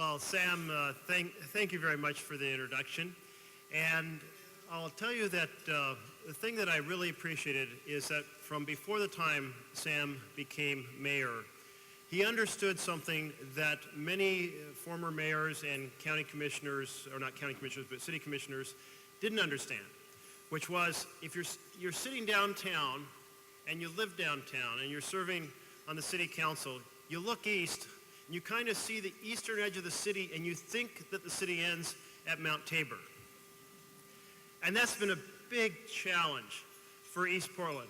Well, Sam, thank you very much for the introduction. And I'll tell you that the thing that I really appreciated is that from before the time Sam became mayor, he understood something that many former mayors and county commissioners, or not county commissioners, but city commissioners, didn't understand, which was if you're sitting downtown and you live downtown and you're serving on the city council, you look east and you kind of see the eastern edge of the city and you think that the city ends at Mount Tabor. And that's been a big challenge for East Portland.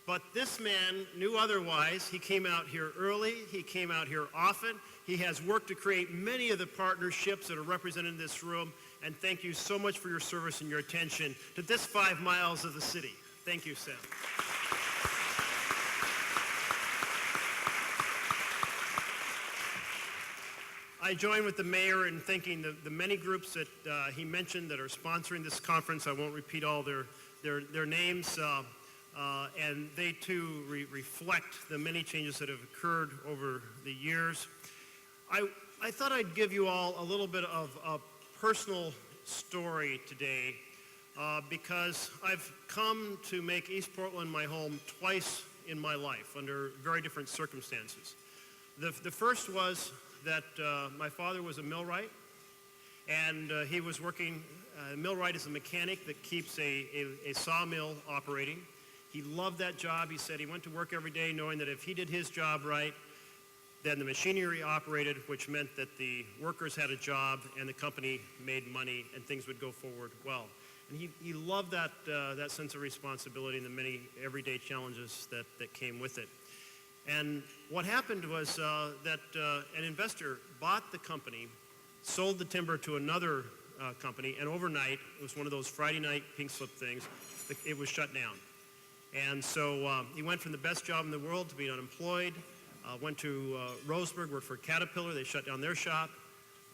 But this man knew otherwise. He came out here early. He came out here often. He has worked to create many of the partnerships that are represented in this room. And thank you so much for your service and your attention to this 5 miles of the city. Thank you, Sam. I join with the mayor in thanking the many groups that he mentioned that are sponsoring this conference. I won't repeat all their names. And they too reflect the many changes that have occurred over the years. I thought I'd give you all a little bit of a personal story today because I've come to make East Portland my home twice in my life under very different circumstances. The first was that my father was a millwright, and he was working. Millwright is a mechanic that keeps a sawmill operating. He loved that job. He said he went to work every day knowing that if he did his job right, then the machinery operated, which meant that the workers had a job and the company made money and things would go forward well. And he loved that sense of responsibility and the many everyday challenges that came with it. And what happened was that an investor bought the company, sold the timber to another company, and overnight, it was one of those Friday night pink slip things, it was shut down. And so he went from the best job in the world to being unemployed, went to Roseburg, worked for Caterpillar. They shut down their shop,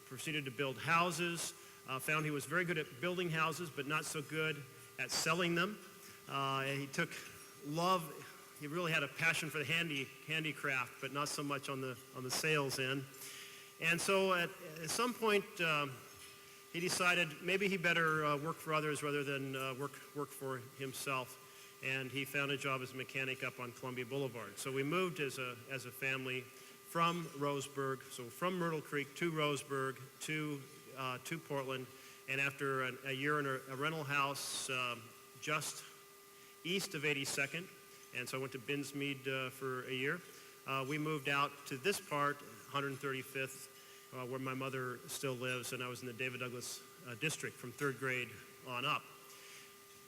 proceeded to build houses, found he was very good at building houses, but not so good at selling them. He took love, he really had a passion for the handicraft, but not so much on the sales end. And so at some point, he decided maybe he better work for others rather than work for himself. And he found a job as a mechanic up on Columbia Boulevard. So we moved as a family from Roseburg, so from Myrtle Creek to Roseburg to Portland. And after a year in a rental house just east of 82nd, and so I went to Binsmead for a year, we moved out to this part, 135th, where my mother still lives, and I was in the David Douglas district from 3rd grade on up.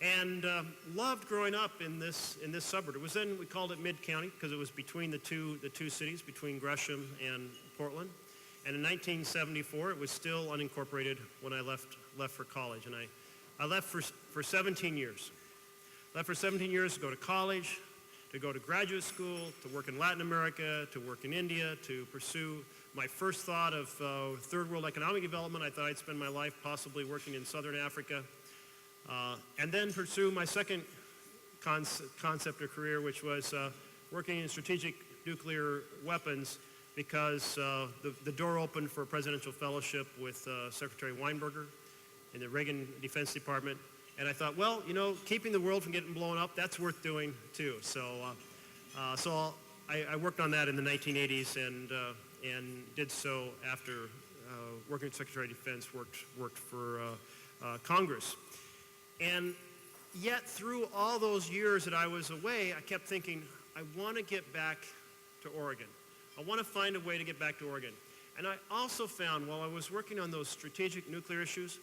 And loved growing up in this suburb. It was then, we called it Mid-County because it was between the two cities, between Gresham and Portland. And in 1974, it was still unincorporated when I left for college. And I left for 17 years. Left for 17 years to go to college, to go to graduate school, to work in Latin America, to work in India, to pursue my first thought of third world economic development. I thought I'd spend my life possibly working in Southern Africa. And then pursue my second concept or career, which was working in strategic nuclear weapons, because the door opened for a presidential fellowship with Secretary Weinberger in the Reagan Defense Department. And I thought, well, keeping the world from getting blown up, that's worth doing too. So I worked on that in the 1980s and did so after working as Secretary of Defense, worked for Congress. And yet through all those years that I was away, I kept thinking, I want to get back to Oregon. I want to find a way to get back to Oregon. And I also found while I was working on those strategic nuclear issues,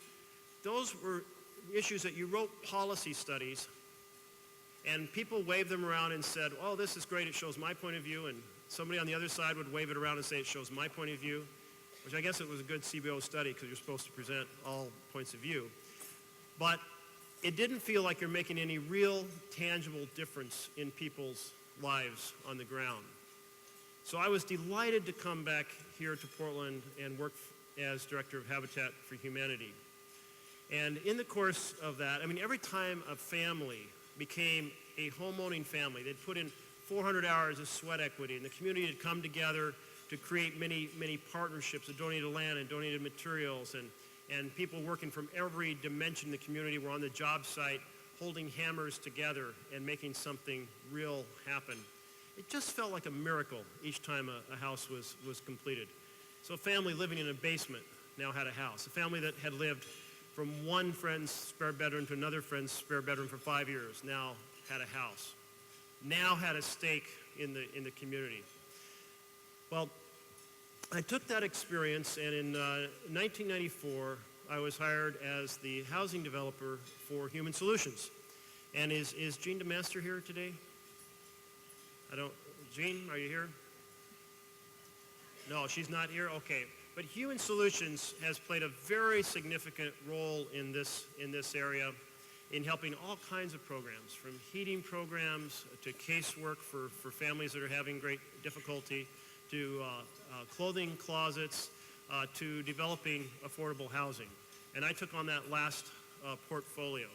those were issues that you wrote policy studies and people waved them around and said, oh, this is great, it shows my point of view. And somebody on the other side would wave it around and say it shows my point of view, which I guess it was a good CBO study because you're supposed to present all points of view. But it didn't feel like you're making any real tangible difference in people's lives on the ground. So I was delighted to come back here to Portland and work as Director of Habitat for Humanity. And in the course of that, every time a family became a home-owning family, they'd put in 400 hours of sweat equity, and the community had come together to create many partnerships that donated land and donated materials, and people working from every dimension in the community were on the job site holding hammers together and making something real happen. It just felt like a miracle each time a house was completed. So a family living in a basement now had a house. A family that had lived from one friend's spare bedroom to another friend's spare bedroom for 5 years now had a house, now had a stake in the community. Well, I took that experience, and in 1994, I was hired as the housing developer for Human Solutions. And is Jean DeMaster here today? Jean, are you here? No, she's not here? Okay. But Human Solutions has played a very significant role in this area in helping all kinds of programs, from heating programs to casework for families that are having great difficulty, to clothing closets, to developing affordable housing. And I took on that last portfolio.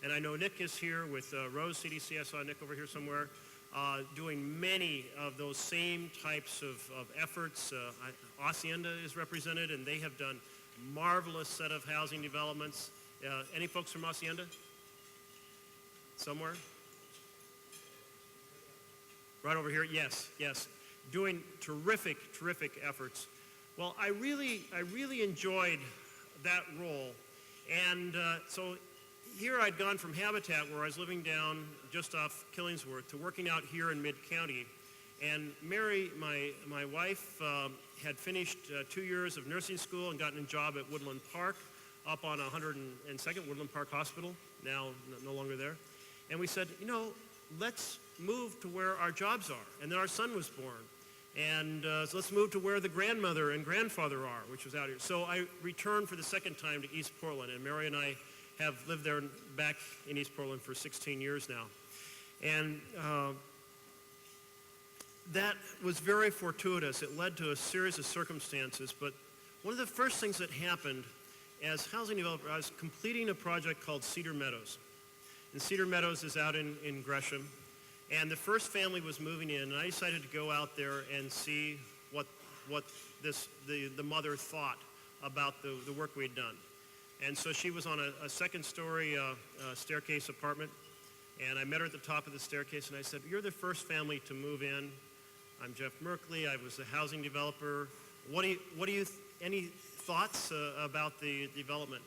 And I know Nick is here with Rose CDC. I saw Nick over here somewhere, doing many of those same types of efforts. Hacienda is represented, and they have done marvelous set of housing developments. Any folks from Hacienda? Somewhere? Right over here? Yes. Doing terrific efforts. Well, I really enjoyed that role. And so here I'd gone from Habitat, where I was living down just off Killingsworth, to working out here in Mid-County. And Mary, my wife, had finished 2 years of nursing school and gotten a job at Woodland Park up on 102nd, Woodland Park Hospital, now no longer there. And we said, let's move to where our jobs are. And then our son was born. And so let's move to where the grandmother and grandfather are, which was out here. So I returned for the second time to East Portland, and Mary and I have lived there back in East Portland for 16 years now. And that was very fortuitous. It led to a series of circumstances, but one of the first things that happened as housing developer, I was completing a project called Cedar Meadows. And Cedar Meadows is out in Gresham. And the first family was moving in, and I decided to go out there and see what the mother thought about the work we had done. And so she was on a second-story staircase apartment, and I met her at the top of the staircase, and I said, "You're the first family to move in. I'm Jeff Merkley. I was the housing developer. Any thoughts about the development?"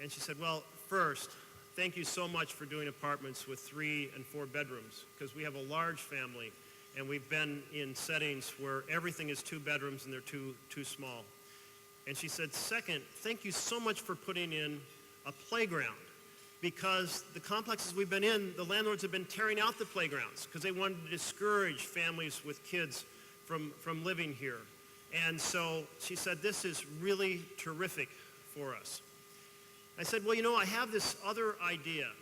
And she said, "Well, first, thank you so much for doing apartments with 3 and 4 bedrooms, because we have a large family, and we've been in settings where everything is 2 bedrooms and they're too small." And she said, "Second, thank you so much for putting in a playground, because the complexes we've been in, the landlords have been tearing out the playgrounds because they wanted to discourage families with kids from living here." And so she said, "This is really terrific for us." I said, "Well, I have this other idea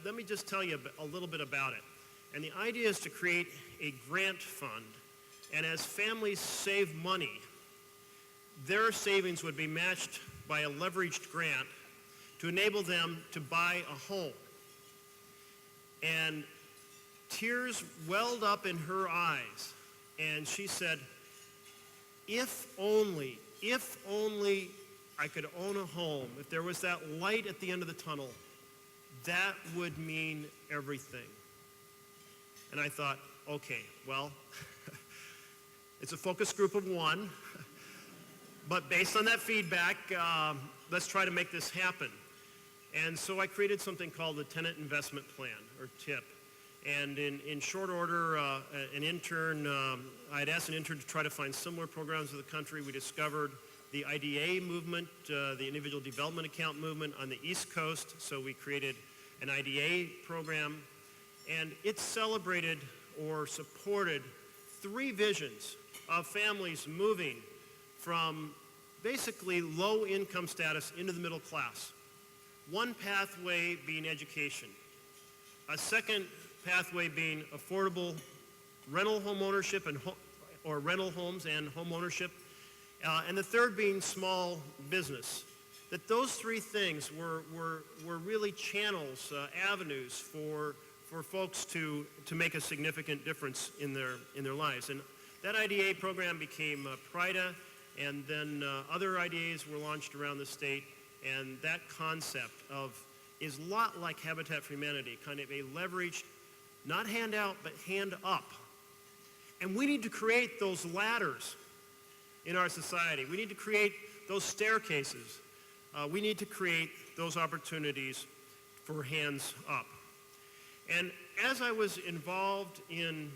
let me just tell you a little bit about it. And the idea is to create a grant fund, and as families save money, their savings would be matched by a leveraged grant to enable them to buy a home." And tears welled up in her eyes, and she said, if only I could own a home, if there was that light at the end of the tunnel, that would mean everything. And I thought, okay, well, it's a focus group of 1, but based on that feedback, let's try to make this happen. And so I created something called the Tenant Investment Plan, or TIP. And in short order, I'd asked an intern to try to find similar programs in the country. We discovered the IDA movement, the Individual Development Account movement on the East Coast, so we created an IDA program, and it celebrated or supported 3 visions of families moving from basically low income status into the middle class. One pathway being education, a second pathway being affordable rental home ownership or rental homes and home ownership, and the third being small business. That those 3 things were really channels, avenues for folks to make a significant difference in their lives. And That IDA program became PRIDA, and then other IDAs were launched around the state, and that concept is a lot like Habitat for Humanity, kind of a leveraged, not hand out, but hand up. And we need to create those ladders in our society. We need to create those staircases. We need to create those opportunities for hands up. And as I was involved in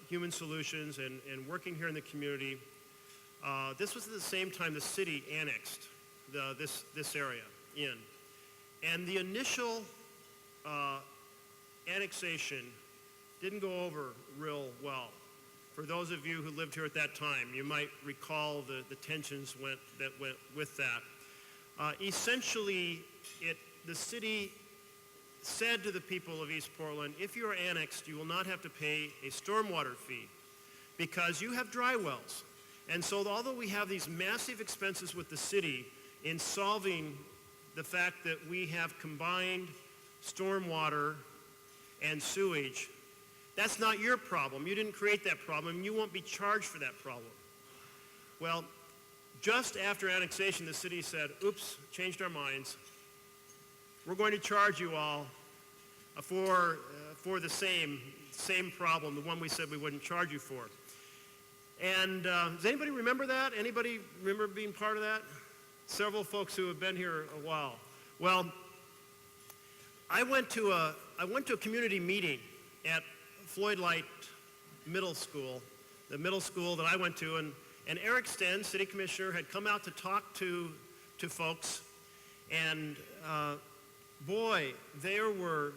human solutions and working here in the community, this was at the same time the city annexed this area in. And the initial annexation didn't go over real well. For those of you who lived here at that time, you might recall the tensions that went with that. Essentially, the city said to the people of East Portland, if you are annexed, you will not have to pay a stormwater fee because you have dry wells. And so although we have these massive expenses with the city in solving the fact that we have combined stormwater and sewage, that's not your problem. You didn't create that problem, and you won't be charged for that problem. Well, just after annexation, the city said, oops, changed our minds. We're going to charge you all for the same problem, the one we said we wouldn't charge you for. And does anybody remember that? Anybody remember being part of that? Several folks who have been here a while. Well, I went to a community meeting at Floyd Light Middle School, the middle school that I went to, and Eric Sten, city commissioner, had come out to talk to folks, and boy, there were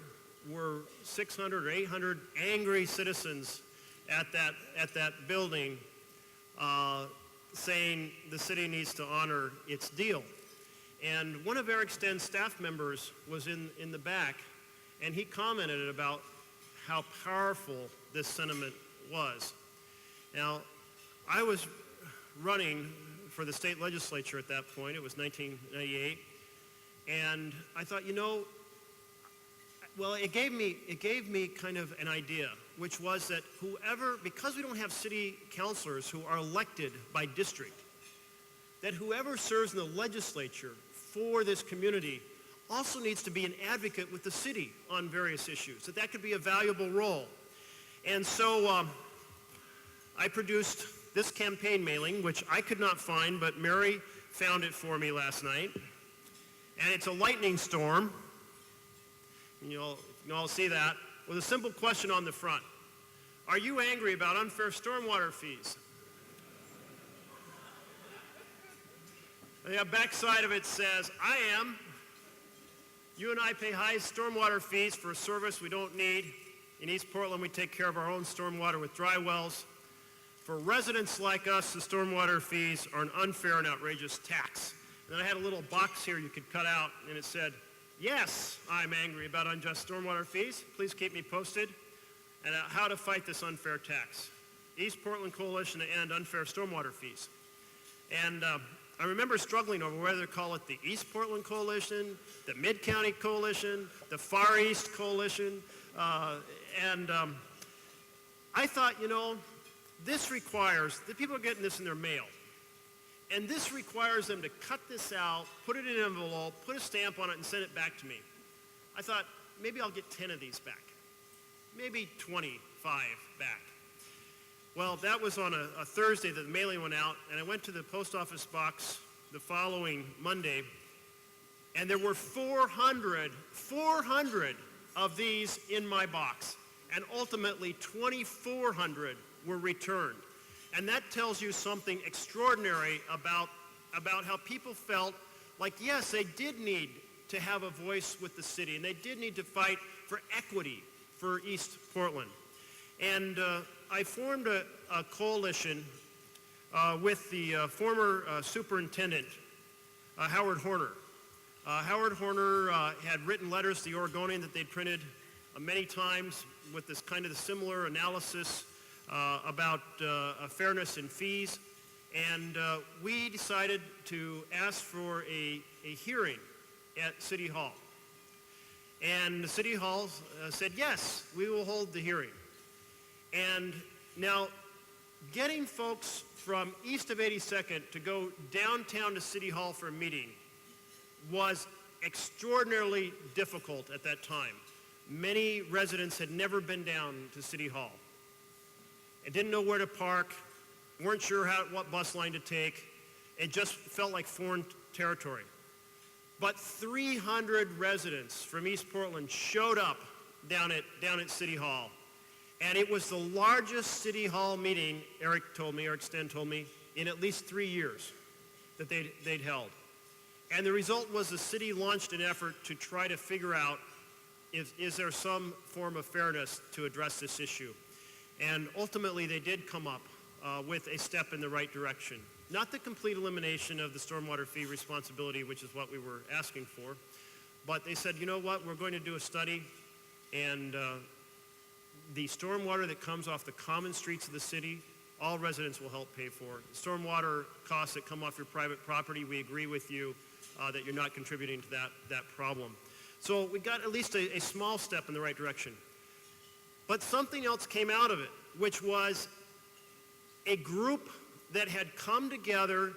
600 or 800 angry citizens at that building saying the city needs to honor its deal. And one of Eric Sten's staff members was in the back, and he commented about how powerful this sentiment was. Now, I was running for the state legislature at that point. It was 1998. And I thought, well, it gave me kind of an idea, which was that because we don't have city councilors who are elected by district, that whoever serves in the legislature for this community also needs to be an advocate with the city on various issues, that could be a valuable role. And so I produced this campaign mailing, which I could not find, but Mary found it for me last night. And it's a lightning storm. You can all see that, with a simple question on the front. Are you angry about unfair stormwater fees? The backside of it says, I am. You and I pay high stormwater fees for a service we don't need. In East Portland, we take care of our own stormwater with dry wells. For residents like us, the stormwater fees are an unfair and outrageous tax. And then I had a little box here you could cut out, and it said, yes, I'm angry about unjust stormwater fees. Please keep me posted. And how to fight this unfair tax. East Portland Coalition to End Unfair Stormwater Fees. And I remember struggling over whether to call it the East Portland Coalition, the Mid-County Coalition, the Far East Coalition. I thought, this requires, the people are getting this in their mail. And this requires them to cut this out, put it in an envelope, put a stamp on it, and send it back to me. I thought, maybe I'll get 10 of these back. Maybe 25 back. Well, that was on a Thursday that the mailing went out, and I went to the post office box the following Monday, and there were 400 of these in my box, and ultimately 2,400 were returned. And that tells you something extraordinary about how people felt like, yes, they did need to have a voice with the city, and they did need to fight for equity for East Portland. And I formed a coalition with the former superintendent, Howard Horner. Howard Horner had written letters to the Oregonian that they'd printed many times with this kind of similar analysis about fairness in fees. And we decided to ask for a hearing at City Hall. And the City Hall said, yes, we will hold the hearing. And now, getting folks from east of 82nd to go downtown to City Hall for a meeting was extraordinarily difficult at that time. Many residents had never been down to City Hall and didn't know where to park, weren't sure what bus line to take. It just felt like foreign territory. But 300 residents from East Portland showed up down at City Hall. And it was the largest City Hall meeting, Eric Sten told me, in at least 3 years that they'd held. And the result was the city launched an effort to try to figure out is there some form of fairness to address this issue. And ultimately they did come up with a step in the right direction. Not the complete elimination of the stormwater fee responsibility, which is what we were asking for, but they said, you know what, we're going to do a study, and the stormwater that comes off the common streets of the city, all residents will help pay for. Stormwater costs that come off your private property, we agree with you that you're not contributing to that problem. So we got at least a small step in the right direction. But something else came out of it, which was a group that had come together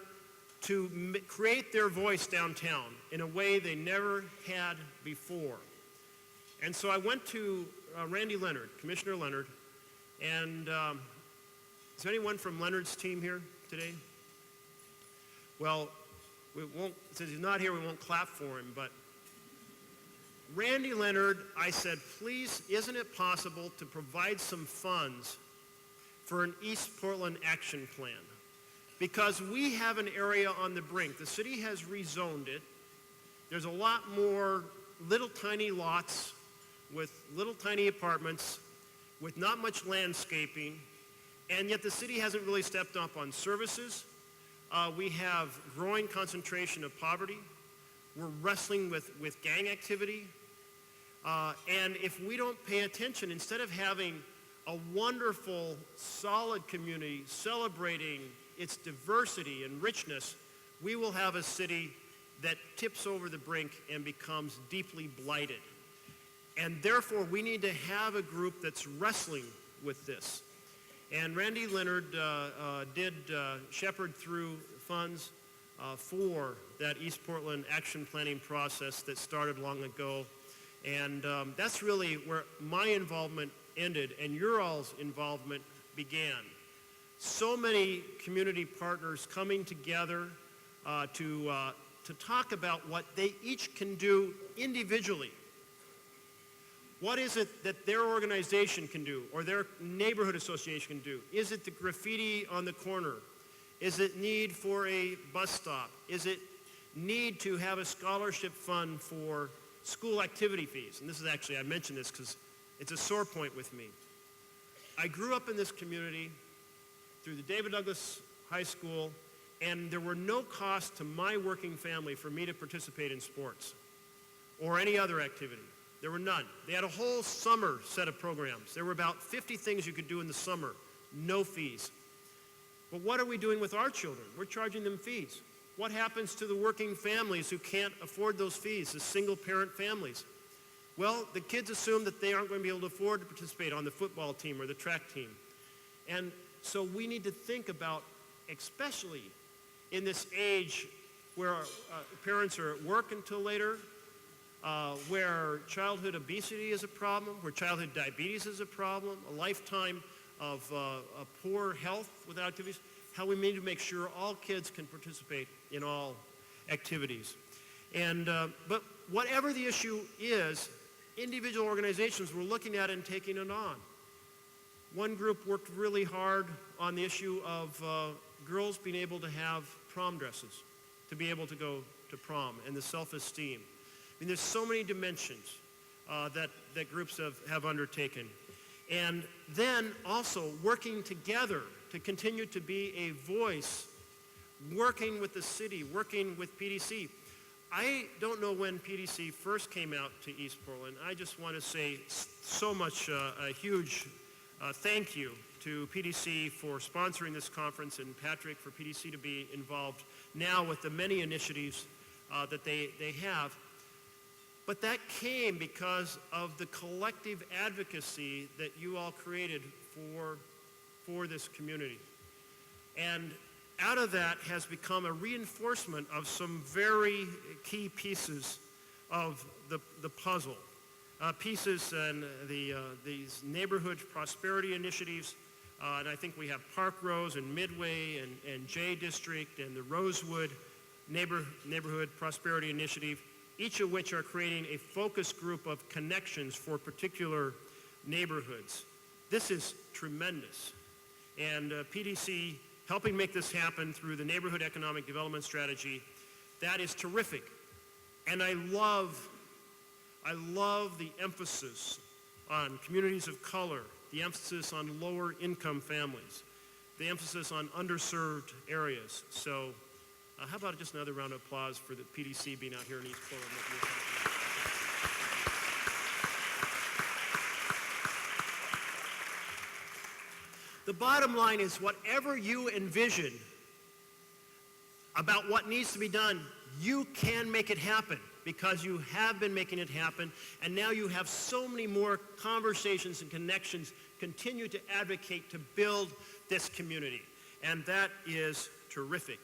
to create their voice downtown in a way they never had before. And so I went to Randy Leonard, Commissioner Leonard, and is there anyone from Leonard's team here today? Well, we won't, since he's not here, we won't clap for him, but Randy Leonard, I said, please, isn't it possible to provide some funds for an East Portland action plan? Because we have an area on the brink. The city has rezoned it. There's a lot more little tiny lots with little tiny apartments with not much landscaping, and yet the city hasn't really stepped up on services. We have growing concentration of poverty. We're wrestling with gang activity. And if we don't pay attention, instead of having a wonderful, solid community celebrating its diversity and richness, we will have a city that tips over the brink and becomes deeply blighted. And therefore, we need to have a group that's wrestling with this. And Randy Leonard did shepherd through funds for that East Portland action planning process that started long ago. And that's really where my involvement ended and your all's involvement began. So many community partners coming together to talk about what they each can do individually. What is it that their organization can do or their neighborhood association can do? Is it the graffiti on the corner? Is it need for a bus stop? Is it need to have a scholarship fund for school activity fees? And this is actually, I mention this because it's a sore point with me. I grew up in this community through the David Douglas High School, and there were no costs to my working family for me to participate in sports or any other activity. There were none. They had a whole summer set of programs. There were about 50 things you could do in the summer, no fees. But what are we doing with our children? We're charging them fees. What happens to the working families who can't afford those fees, the single-parent families? Well, the kids assume that they aren't going to be able to afford to participate on the football team or the track team. And so we need to think about, especially in this age where parents are at work until later, where childhood obesity is a problem, where childhood diabetes is a problem, a lifetime of poor health without activities, how we need to make sure all kids can participate in all activities. And, but whatever the issue is, individual organizations were looking at it and taking it on. One group worked really hard on the issue of girls being able to have prom dresses, to be able to go to prom, and the self-esteem. I mean, there's so many dimensions that groups have undertaken. And then also working together to continue to be a voice, working with the city, working with PDC. I don't know when PDC first came out to East Portland. I just want to say so much, a huge thank you to PDC for sponsoring this conference, and Patrick for PDC to be involved now with the many initiatives that they have. But that came because of the collective advocacy that you all created for this community. And out of that has become a reinforcement of some very key pieces of the puzzle. Pieces and these neighborhood prosperity initiatives, and I think we have Park Rose and Midway and J District and the Rosewood Neighborhood Prosperity Initiative, each of which are creating a focus group of connections for particular neighborhoods. This is tremendous. And PDC helping make this happen through the Neighborhood Economic Development Strategy, that is terrific. And I love the emphasis on communities of color, the emphasis on lower income families, the emphasis on underserved areas. So how about just another round of applause for the PDC being out here in East Portland making this happen. The bottom line is whatever you envision about what needs to be done, you can make it happen because you have been making it happen, and now you have so many more conversations and connections continue to advocate to build this community, and that is terrific.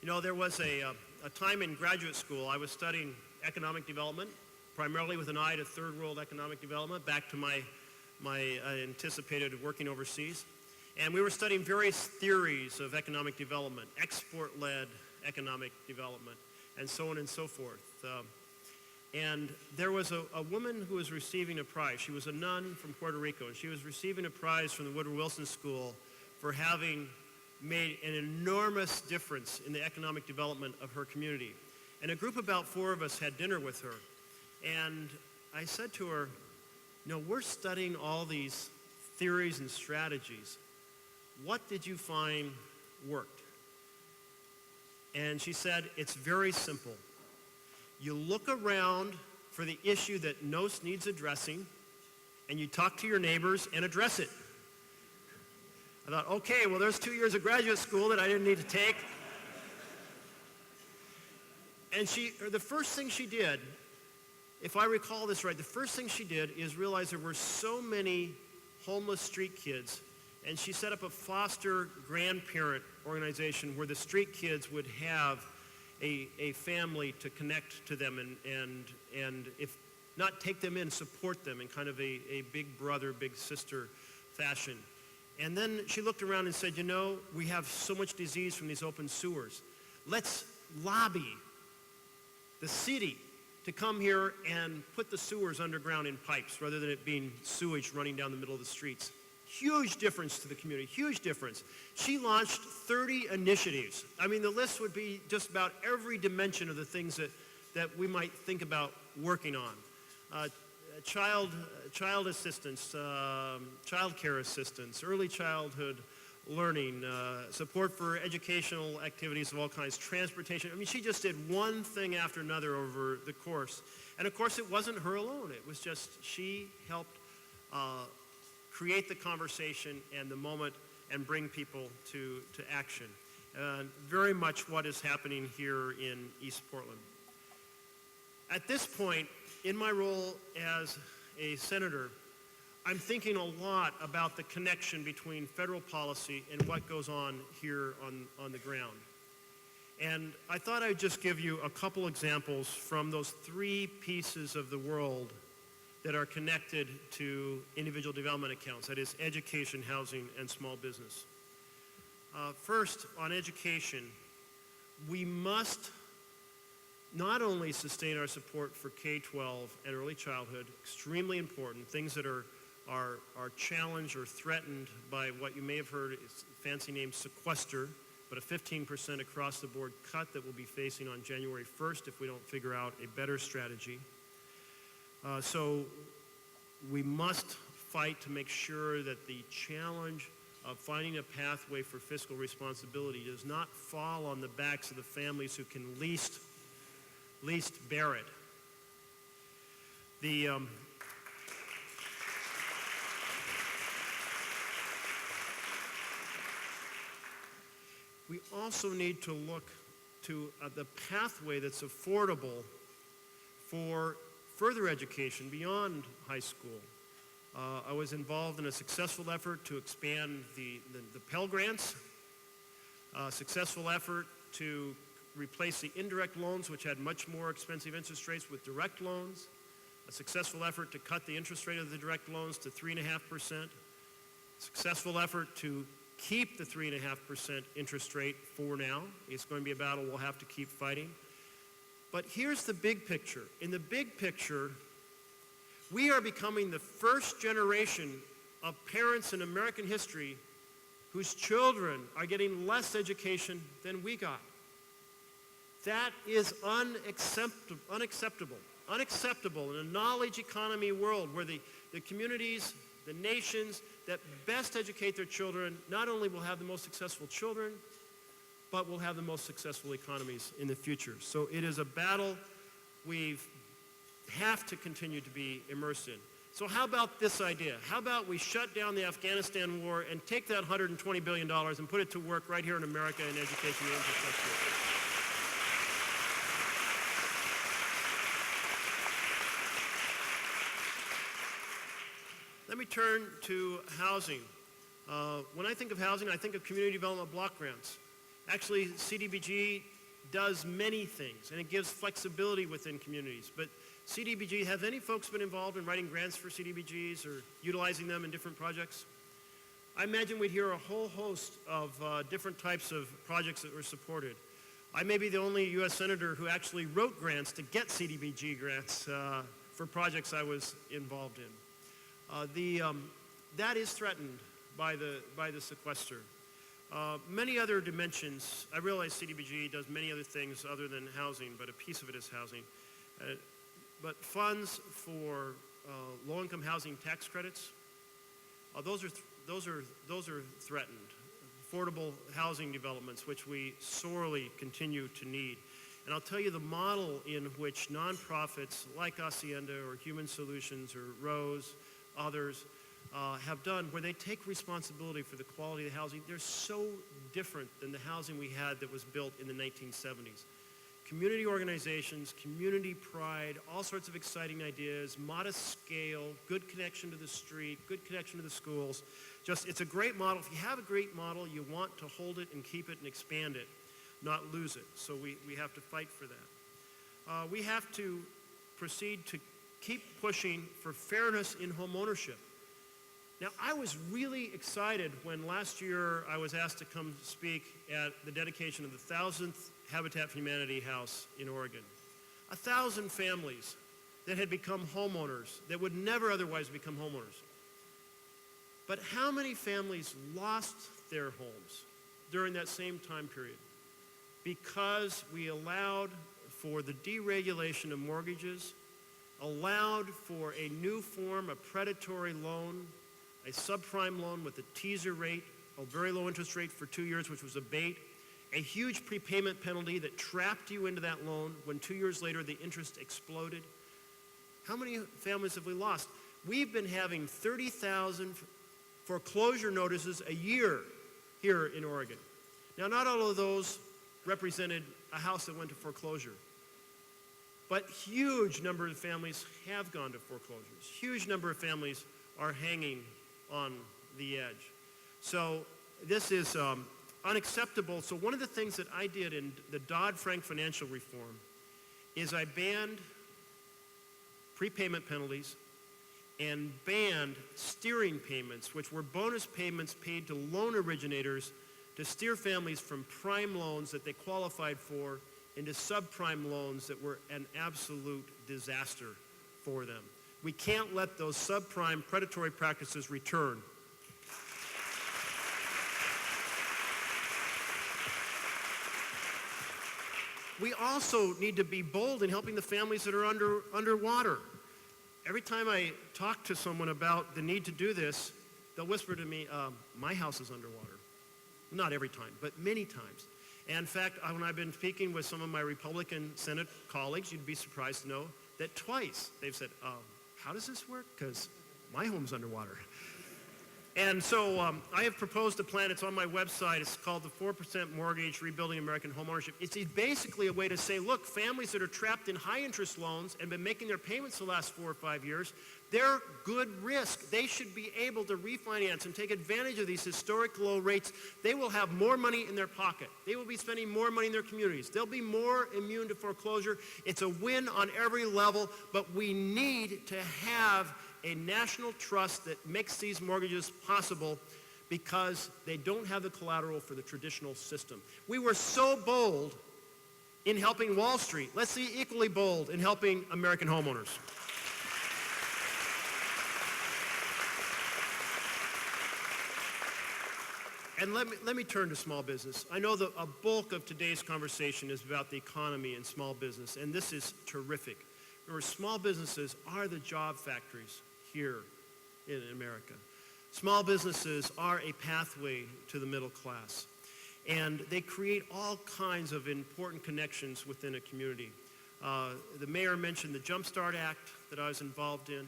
You know, there was a time in graduate school I was studying economic development, primarily with an eye to third world economic development, back to my anticipated working overseas. And we were studying various theories of economic development, export-led economic development, and so on and so forth. And there was a woman who was receiving a prize. She was a nun from Puerto Rico, and she was receiving a prize from the Woodrow Wilson School for having made an enormous difference in the economic development of her community. And a group of about 4 of us had dinner with her. And I said to her, you know, we're studying all these theories and strategies. What did you find worked? And she said, it's very simple. You look around for the issue that most needs addressing, and you talk to your neighbors and address it. I thought, okay, well, there's 2 years of graduate school that I didn't need to take. And the first thing she did, if I recall this right, the first thing she did is realize there were so many homeless street kids, and she set up a foster grandparent organization where the street kids would have a family to connect to them and if not take them in, support them in kind of a big brother, big sister fashion. And then she looked around and said, you know, we have so much disease from these open sewers. Let's lobby the city to come here and put the sewers underground in pipes rather than it being sewage running down the middle of the streets. Huge difference to the community, huge difference. She launched 30 initiatives. I mean, the list would be just about every dimension of the things that we might think about working on. Child assistance, child care assistance, early childhood learning, support for educational activities of all kinds, transportation. I mean, she just did one thing after another over the course. And of course, it wasn't her alone. It was just she helped create the conversation and the moment and bring people to action. Very much what is happening here in East Portland. At this point, in my role as a senator, I'm thinking a lot about the connection between federal policy and what goes on here on the ground. And I thought I'd just give you a couple examples from those 3 pieces of the world that are connected to individual development accounts, that is education, housing, and small business. First, on education, we must not only sustain our support for K-12 and early childhood, extremely important, things that are challenged or threatened by what you may have heard is fancy name sequester, but a 15% across the board cut that we'll be facing on January 1st if we don't figure out a better strategy. So we must fight to make sure that the challenge of finding a pathway for fiscal responsibility does not fall on the backs of the families who can least bear it. We also need to look to the pathway that's affordable for further education beyond high school. I was involved in a successful effort to expand the Pell Grants Successful effort to replace the indirect loans, which had much more expensive interest rates, with direct loans. A successful effort to cut the interest rate of the direct loans to 3.5%. Successful effort to keep the 3.5% interest rate for now. It's going to be a battle we'll have to keep fighting. But here's the big picture. In the big picture, we are becoming the first generation of parents in American history whose children are getting less education than we got. That is unacceptable. Unacceptable in a knowledge economy world where the communities, the nations that best educate their children not only will have the most successful children, but will have the most successful economies in the future. So it is a battle we have to continue to be immersed in. So how about this idea? How about we shut down the Afghanistan war and take that $120 billion and put it to work right here in America in education and infrastructure? Let me turn to housing. When I think of housing, I think of community development block grants. Actually, CDBG does many things, and it gives flexibility within communities. But CDBG, have any folks been involved in writing grants for CDBGs or utilizing them in different projects? I imagine we'd hear a whole host of different types of projects that were supported. I may be the only U.S. Senator who actually wrote grants to get CDBG grants for projects I was involved in. That is threatened by the sequester. Many other dimensions. I realize CDBG does many other things other than housing, but a piece of it is housing. But funds for low-income housing tax credits, those are threatened. Affordable housing developments, which we sorely continue to need. And I'll tell you the model in which nonprofits like Hacienda or Human Solutions or Rose, others, have done, where they take responsibility for the quality of the housing. They're so different than the housing we had that was built in the 1970s. Community organizations, community pride, all sorts of exciting ideas, modest scale, good connection to the street, good connection to the schools. It's a great model. If you have a great model, you want to hold it and keep it and expand it, not lose it. So we have to fight for that. We have to proceed to keep pushing for fairness in home ownership. Now, I was really excited when last year I was asked to come speak at the dedication of the 1,000th Habitat for Humanity house in Oregon. 1,000 families that had become homeowners, that would never otherwise become homeowners. But how many families lost their homes during that same time period? Because we allowed for the deregulation of mortgages, allowed for a new form of predatory loan, a subprime loan with a teaser rate, a very low interest rate for 2 years, which was a bait, a huge prepayment penalty that trapped you into that loan when 2 years later the interest exploded. How many families have we lost? We've been having 30,000 foreclosure notices a year here in Oregon. Now, not all of those represented a house that went to foreclosure, but huge number of families have gone to foreclosures. Huge number of families are hanging on the edge. So this is unacceptable. So one of the things that I did in the Dodd-Frank financial reform is I banned prepayment penalties and banned steering payments, which were bonus payments paid to loan originators to steer families from prime loans that they qualified for into subprime loans that were an absolute disaster for them. We can't let those subprime predatory practices return. We also need to be bold in helping the families that are underwater. Every time I talk to someone about the need to do this, they'll whisper to me, my house is underwater. Not every time, but many times. And in fact, when I've been speaking with some of my Republican Senate colleagues, you'd be surprised to know that twice they've said, how does this work? Because my home's underwater. And so I have proposed a plan. It's on my website. It's called the 4% Mortgage Rebuilding American Homeownership. It's basically a way to say, look, families that are trapped in high interest loans and been making their payments the last 4 or 5 years, they're good risk. They should be able to refinance and take advantage of these historic low rates. They will have more money in their pocket. They will be spending more money in their communities. They'll be more immune to foreclosure. It's a win on every level, but we need to have a national trust that makes these mortgages possible because they don't have the collateral for the traditional system. We were so bold in helping Wall Street. Let's be equally bold in helping American homeowners. And let me turn to small business. I know that a bulk of today's conversation is about the economy and small business, and this is terrific. Remember, small businesses are the job factories here in America. Small businesses are a pathway to the middle class, and they create all kinds of important connections within a community. The mayor mentioned the Jumpstart Act that I was involved in.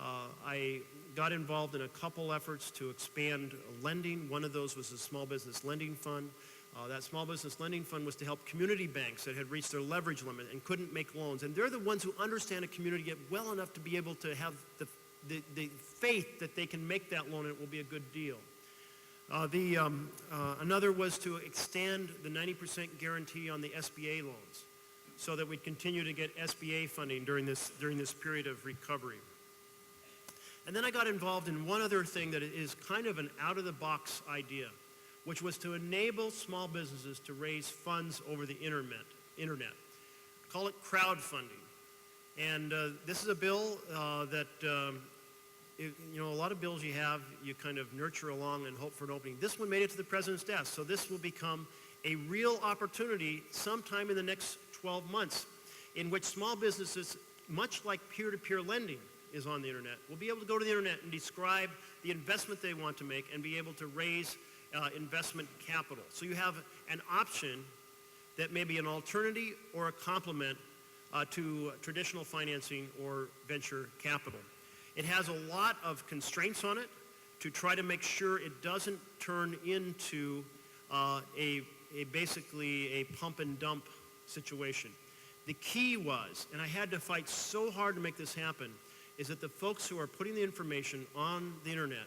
I got involved in a couple efforts to expand lending. One of those was the Small Business Lending Fund. That Small Business Lending Fund was to help community banks that had reached their leverage limit and couldn't make loans. And they're the ones who understand a community yet well enough to be able to have the faith that they can make that loan and it will be a good deal. Another was to extend the 90% guarantee on the SBA loans so that we'd continue to get SBA funding during this period of recovery. And then I got involved in one other thing that is kind of an out-of-the-box idea, which was to enable small businesses to raise funds over the internet. Call it crowdfunding. And this is a bill that, a lot of bills you kind of nurture along and hope for an opening. This one made it to the president's desk, so this will become a real opportunity sometime in the next 12 months in which small businesses, much like peer-to-peer lending is on the internet, will be able to go to the internet and describe the investment they want to make and be able to raise investment capital. So you have an option that may be an alternative or a complement to traditional financing or venture capital. It has a lot of constraints on it to try to make sure it doesn't turn into basically a pump and dump situation. The key was, and I had to fight so hard to make this happen, is that the folks who are putting the information on the internet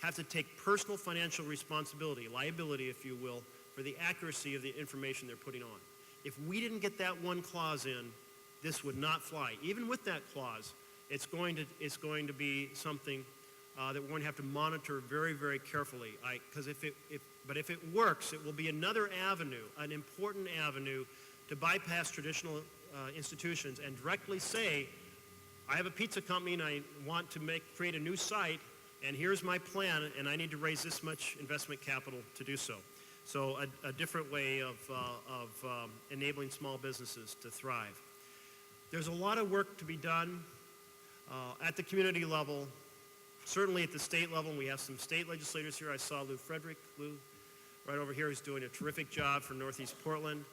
have to take personal financial responsibility, liability if you will, for the accuracy of the information they're putting on. If we didn't get that one clause in, this would not fly. Even with that clause, it's going to be something that we're going to have to monitor very, very carefully. But if it works, it will be another avenue, an important avenue to bypass traditional institutions and directly say, I have a pizza company and I want to create a new site, and here's my plan, and I need to raise this much investment capital to do so. So a different way of enabling small businesses to thrive. There's a lot of work to be done at the community level, certainly at the state level, and we have some state legislators here. I saw Lou Frederick, right over here, who's doing a terrific job for Northeast Portland.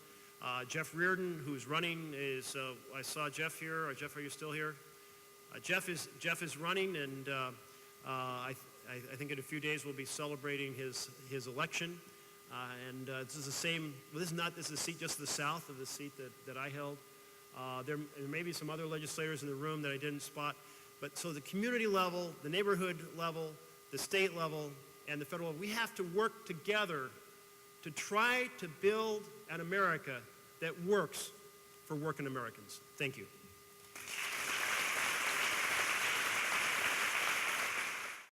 Jeff Reardon, who's running, I saw Jeff here. Jeff, are you still here? Jeff is running, and I think in a few days we'll be celebrating his election. And this is the same. Well, this is a seat just to the south of the seat that I held. There may be some other legislators in the room that I didn't spot. But so the community level, the neighborhood level, the state level, and the federal level, we have to work together to try to build an America that works for working Americans. Thank you.